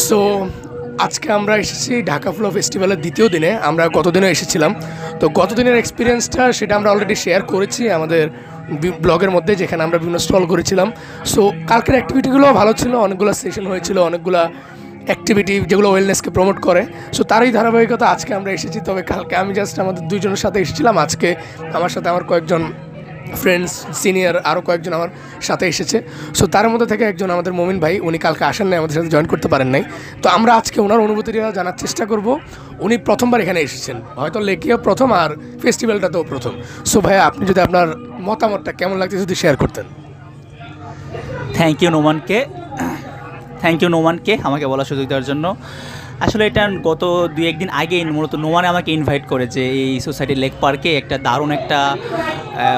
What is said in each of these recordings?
So আজকে আমরা এসেছি ঢাকা ফ্লো ফেস্টিভ্যালের দ্বিতীয় দিনে। আমরা গতদিনও এসেছিলাম, তো গতদিনের এক্সপিরিয়েন্সটা সেটা আমরা অলরেডি শেয়ার করেছি আমাদের ব্লগের মধ্যে, যেখানে আমরা বিভিন্ন স্টল করেছিলাম। সো কালকের অ্যাক্টিভিটিগুলো ভালো ছিল, অনেকগুলো সেশন হয়েছিল, অনেকগুলো অ্যাক্টিভিটি যেগুলো ওয়েলনেসকে প্রমোট করে। সো তারই ধারাবাহিকতা আজকে আমরা এসেছি। তবে কালকে আমি জাস্ট আমাদের দুইজনের সাথে এসেছিলাম, আজকে আমার সাথে আমার কয়েকজন ফ্রেন্ডস সিনিয়র আরও কয়েকজন আমার সাথে এসেছে। সো তার মধ্যে থেকে একজন আমাদের মমিন ভাই, উনি কালকে আসেন নাই, আমাদের সাথে জয়েন করতে পারেন নাই। তো আমরা আজকে ওনার অনুভূতিটা জানার চেষ্টা করব। উনি প্রথমবার এখানে এসেছেন, হয়তো লেকিও প্রথম আর ফেস্টিভ্যালটাতেও প্রথম। সো ভাইয়া, আপনি যদি আপনার মতামতটা কেমন লাগছে যদি শেয়ার করতেন। থ্যাংক ইউ নোমানকে আমাকে বলার সুযোগ দেওয়ার জন্য। আসলে এটা গত 2-1 দিন আগেই মূলত নোমানে আমাকে ইনভাইট করে যে এই সোসাইটি লেক পার্কে একটা দারুণ একটা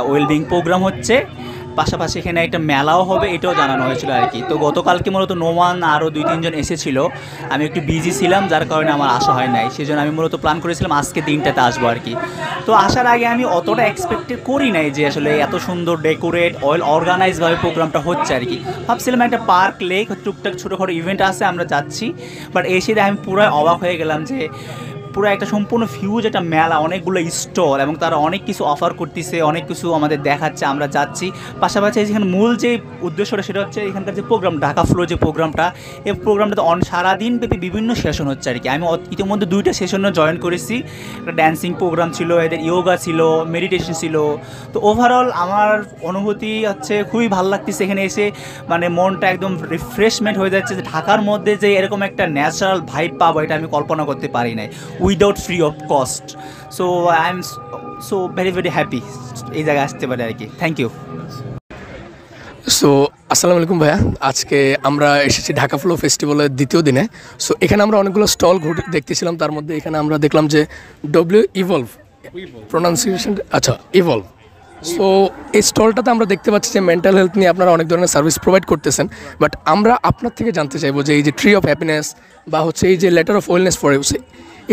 ওয়েলবিং প্রোগ্রাম হচ্ছে, পাশাপাশি এখানে একটা মেলাও হবে, এটাও জানানো হয়েছিল আর কি। তো গতকালকে মূলত নোমান আরও 2-3 জন এসেছিলো, আমি একটু বিজি ছিলাম যার কারণে আমার আসা হয় নাই। সেই জন্য আমি মূলত প্ল্যান করেছিলাম আজকে দিনটাতে আসবো আর কি। তো আসার আগে আমি অতটা এক্সপেক্টেড করি নাই যে আসলে এত সুন্দর ডেকোরেট অর্গানাইজভাবে প্রোগ্রামটা হচ্ছে আর কি। ভাবছিলাম একটা পার্ক লেক টুকটাক ছোটোখাটো ইভেন্ট আছে, আমরা যাচ্ছি। বাট এসে আমি পুরো অবাক হয়ে গেলাম যে পুরো একটা সম্পূর্ণ ফিউজ একটা মেলা, অনেকগুলো স্টল এবং তারা অনেক কিছু অফার করতেছে, অনেক কিছু আমাদের দেখাচ্ছে, আমরা যাচ্ছি। পাশাপাশি যেখানে মূল যে উদ্দেশ্যটা সেটা হচ্ছে এখানকার যে প্রোগ্রাম ঢাকা ফ্লো যে প্রোগ্রামটা, এই প্রোগ্রামটাতে সারাদিন ব্যাপী বিভিন্ন সেশন হচ্ছে আর কি। আমি ইতিমধ্যে 2টা সেশনে জয়েন করেছি। একটা ড্যান্সিং প্রোগ্রাম ছিল, এদের ইয়োগা ছিল, মেডিটেশন ছিল। তো ওভারঅল আমার অনুভূতি হচ্ছে খুবই ভালো লাগতেছে এখানে এসে, মানে মনটা একদম রিফ্রেশমেন্ট হয়ে যাচ্ছে। যে ঢাকার মধ্যে যে এরকম একটা ন্যাচারাল ভাইব পাবো এটা আমি কল্পনা করতে পারি নাই without free of cost. So I am so very happy এই জায়গায় আসতে পারে আর কি। Thank you. সো আসসালামু আলাইকুম ভাইয়া, আজকে আমরা এসেছি ঢাকা ফ্লো ফেস্টিভ্যালের দ্বিতীয় দিনে। সো এখানে আমরা অনেকগুলো স্টল দেখতেছিলাম, তার মধ্যে এখানে আমরা দেখলাম যে ইভলভ প্রোনাউন্সিয়েশন, আচ্ছা ইভলভ। সো এই স্টলটাতে আমরা দেখতে পাচ্ছি যে মেন্টাল হেলথ নিয়ে আপনারা অনেক ধরনের সার্ভিস প্রোভাইড করতেছেন। বাট আমরা আপনার থেকে জানতে চাইবো যে এই যে ট্রি অফ হ্যাপিনেস বা হচ্ছে এই যে letter of wellness for you,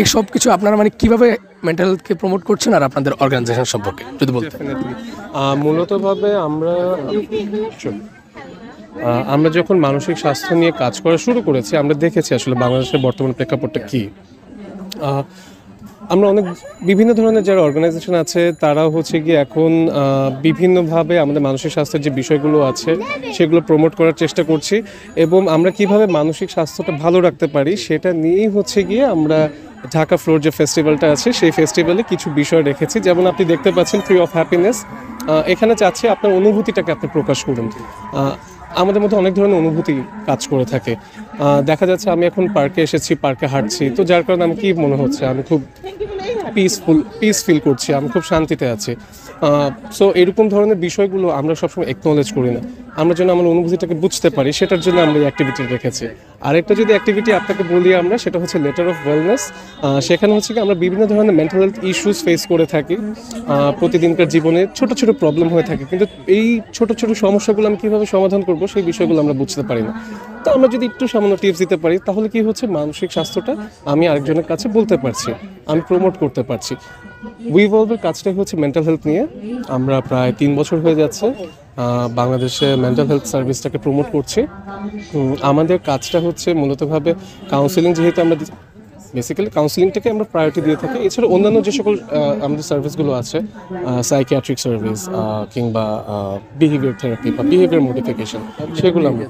এই সব কিছু আপনারা মানে কীভাবে মেন্টাল হেলথকে প্রমোট করছেন আর আপনাদের অর্গানাইজেশন সম্পর্কে যদি বলতেন। মূলতভাবে আমরা যখন মানসিক স্বাস্থ্য নিয়ে কাজ করা শুরু করেছি, আমরা দেখেছি আসলে বাংলাদেশের বর্তমান প্রেক্ষাপটটা কী। আমরা বিভিন্ন ধরনের যারা অর্গানাইজেশন আছে তারা হচ্ছে গিয়ে এখন বিভিন্নভাবে আমাদের মানসিক স্বাস্থ্যের যে বিষয়গুলো আছে সেগুলো প্রমোট করার চেষ্টা করছি, এবং আমরা কিভাবে মানসিক স্বাস্থ্যটা ভালো রাখতে পারি সেটা নিয়েই হচ্ছে গিয়ে আমরা ঢাকা ফ্লোর যে ফেস্টিভ্যালটা আছে সেই ফেস্টিভ্যালে কিছু বিষয় রেখেছি। যেমন আপনি দেখতে পাচ্ছেন ট্রি অফ হ্যাপিনেস, এখানে চাচ্ছি আপনার অনুভূতিটাকে আপনি প্রকাশ করুন। আমাদের মধ্যে অনেক ধরনের অনুভূতি কাজ করে থাকে। দেখা যাচ্ছে আমি এখন পার্কে এসেছি, পার্কে হাঁটছি, তো যার কারণে আমি কি মনে হচ্ছে আমি খুব পিস ফিল করছি, আমি খুব শান্তিতে আছি। সো এরকম ধরনের বিষয়গুলো আমরা সবসময় একনলেজ করি না, আমরা যেন আমার অনুভূতিটাকে বুঝতে পারি সেটার জন্য আমরা এই অ্যাক্টিভিটি রেখেছি। আরেকটা যদি অ্যাক্টিভিটি আপনাকে বলি আমরা, সেটা হচ্ছে লেটার অফ ওয়েলনেস। সেখানে হচ্ছে কি আমরা বিভিন্ন ধরনের মেন্টাল হেলথ ইস্যুস ফেস করে থাকি প্রতিদিনকার জীবনে, ছোট ছোট প্রবলেম হয়ে থাকে, কিন্তু এই ছোট ছোট সমস্যাগুলো আমি কীভাবে সমাধান করব সেই বিষয়গুলো আমরা বুঝতে পারি না। তো আমরা যদি একটু সামান্য টিপস দিতে পারি তাহলে কি হচ্ছে, মানসিক স্বাস্থ্যটা আমি আরেকজনের কাছে বলতে পারছি, আমি প্রমোট করতে পারছি। উইভলভের কাজটাই হচ্ছে মেন্টাল হেলথ নিয়ে। আমরা প্রায় 3 বছর হয়ে যাচ্ছে বাংলাদেশে মেন্টাল হেলথ সার্ভিসটাকে প্রমোট করছি। আমাদের কাজটা হচ্ছে মূলতভাবে কাউন্সিলিং, যেহেতু আমরা বেসিক্যালি কাউন্সিলিংটাকে আমরা প্রায়োরিটি দিয়ে থাকি। এছাড়া অন্যান্য যে সকল আমাদের সার্ভিসগুলো আছে, সাইকিয়াট্রিক সার্ভিস কিংবা বিহেভিয়ার থেরাপি বা বিহেভিয়ার মডিফিকেশন, সেগুলো আমরা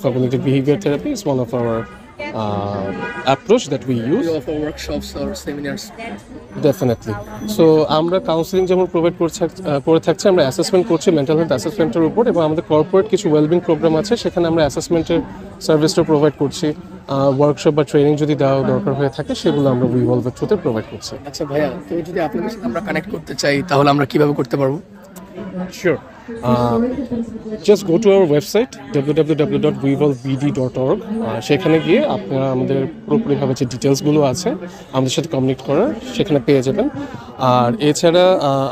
cognitive behaviour therapy is one of our approach that we use. You offer workshops or seminars? Definitely. So আমরা কাউন্সিলিং যেমন প্রোভাইড করে থাকছি, আমরা অ্যাসেসমেন্ট করছি মেন্টাল হেলথ অ্যাসেসমেন্টের উপর, এবং আমাদের কর্পোরেট কিছু ওয়েলবিং প্রোগ্রাম আছে সেখানে আমরা অ্যাসেসমেন্টের সার্ভিসটা প্রোভাইড করছি। ওয়ার্কশপ বা ট্রেনিং যদি দেওয়া দরকার হয়ে থাকে সেগুলো আমরা উইভলভের থ্রুতে প্রোভাইড করছি। আচ্ছা ভাইয়া, তো যদি আপনাদের সাথে আমরা কানেক্ট করতে চাই তাহলে আমরা কিভাবে করতে পারবো? Sure. Just go to our website www.wevolvebd.org. সেখানে গিয়ে আপনারা আমাদের পুরোপুরিভাবে যে ডিটেলসগুলো আছে আমাদের সাথে কমিউনিকেট করার সেখানে পেয়ে যাবেন। আর এছাড়া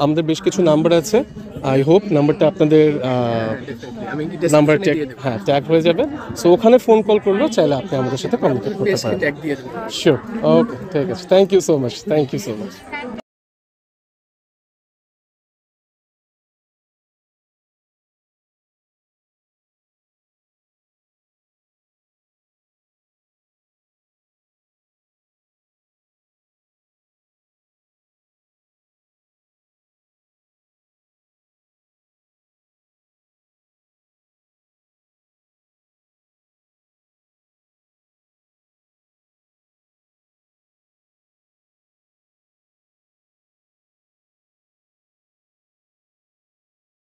আমাদের বেশ কিছু নাম্বার আছে, আই হোপ নাম্বারটা আপনাদের নাম্বার ট্যাগ হয়ে যাবে। সো ওখানে ফোন কল করলেও চাইলে আপনি আমাদের সাথে কমিউনিকেট করতে পারেন। শিওর, ওকে, ঠিক আছে। Thank you so much.